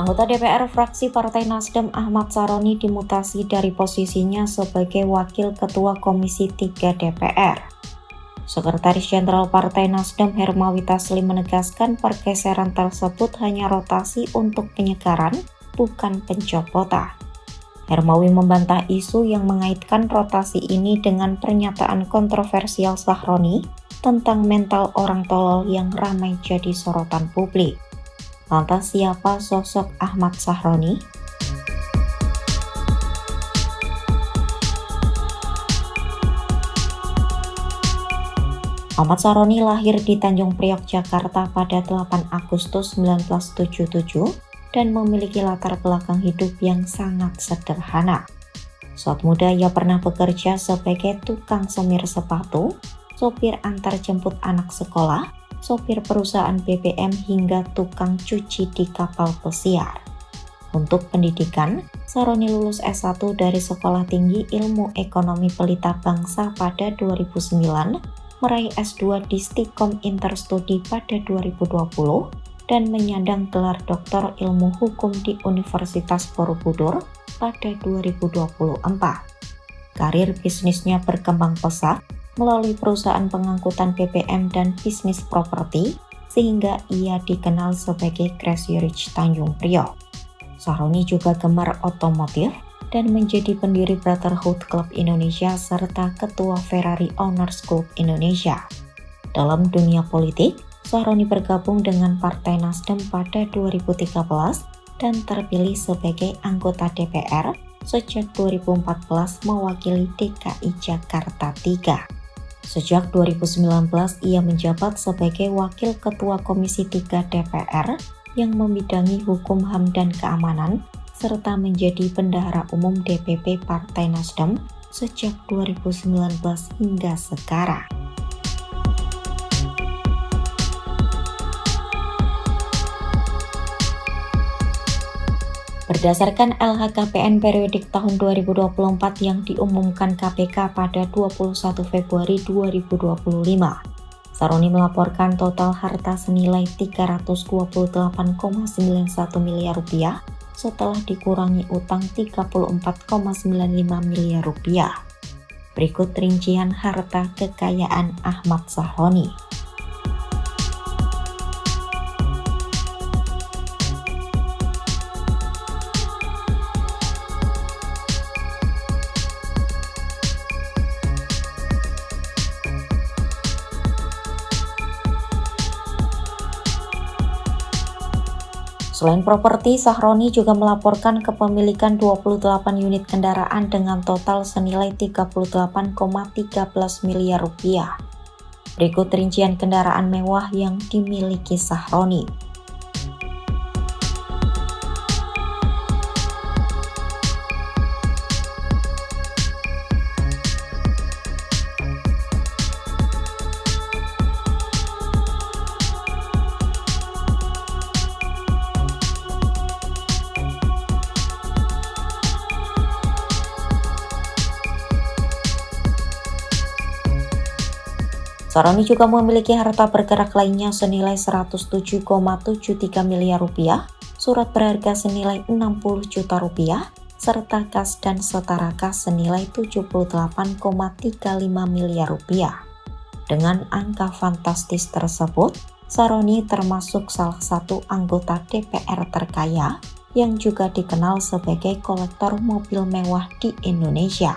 Anggota DPR fraksi Partai Nasdem Ahmad Saroni dimutasi dari posisinya sebagai Wakil Ketua Komisi 3 DPR. Sekretaris Jenderal Partai Nasdem Hermawi Taslim menegaskan pergeseran tersebut hanya rotasi untuk penyegaran, bukan pencopotan. Hermawi membantah isu yang mengaitkan rotasi ini dengan pernyataan kontroversial Saroni tentang mental orang tolol yang ramai jadi sorotan publik. Lantas siapa sosok Ahmad Saroni? Ahmad Saroni lahir di Tanjung Priok, Jakarta pada 8 Agustus 1977 dan memiliki latar belakang hidup yang sangat sederhana. Saat muda ia pernah bekerja sebagai tukang semir sepatu, sopir antar jemput anak sekolah, sopir perusahaan BBM hingga tukang cuci di kapal pesiar. Untuk pendidikan, Saroni lulus S1 dari Sekolah Tinggi Ilmu Ekonomi Pelita Bangsa pada 2009, meraih S2 di Stikom Interstudi pada 2020, dan menyandang gelar Doktor Ilmu Hukum di Universitas Borobudur pada 2024. Karir bisnisnya berkembang pesat melalui perusahaan pengangkutan BBM dan bisnis properti, sehingga ia dikenal sebagai Crazy Rich Tanjung Priok. Saroni juga gemar otomotif dan menjadi pendiri Brotherhood Club Indonesia serta Ketua Ferrari Owners Club Indonesia. Dalam dunia politik, Saroni bergabung dengan Partai Nasdem pada 2013 dan terpilih sebagai anggota DPR sejak 2014 mewakili DKI Jakarta 3. Sejak 2019 ia menjabat sebagai Wakil Ketua Komisi 3 DPR yang membidangi hukum HAM dan keamanan, serta menjadi Bendahara Umum DPP Partai Nasdem sejak 2019 hingga sekarang. Berdasarkan LHKPN periodik tahun 2024 yang diumumkan KPK pada 21 Februari 2025, Saroni melaporkan total harta senilai 328,91 miliar rupiah setelah dikurangi utang 34,95 miliar rupiah. Berikut rincian harta kekayaan Ahmad Saroni. Selain properti, Saroni juga melaporkan kepemilikan 28 unit kendaraan dengan total senilai 38,13 miliar rupiah. Berikut rincian kendaraan mewah yang dimiliki Saroni. Saroni juga memiliki harta bergerak lainnya senilai 107,73 miliar rupiah, surat berharga senilai 60 juta rupiah, serta kas dan setara kas senilai 78,35 miliar rupiah. Dengan angka fantastis tersebut, Saroni termasuk salah satu anggota DPR terkaya yang juga dikenal sebagai kolektor mobil mewah di Indonesia.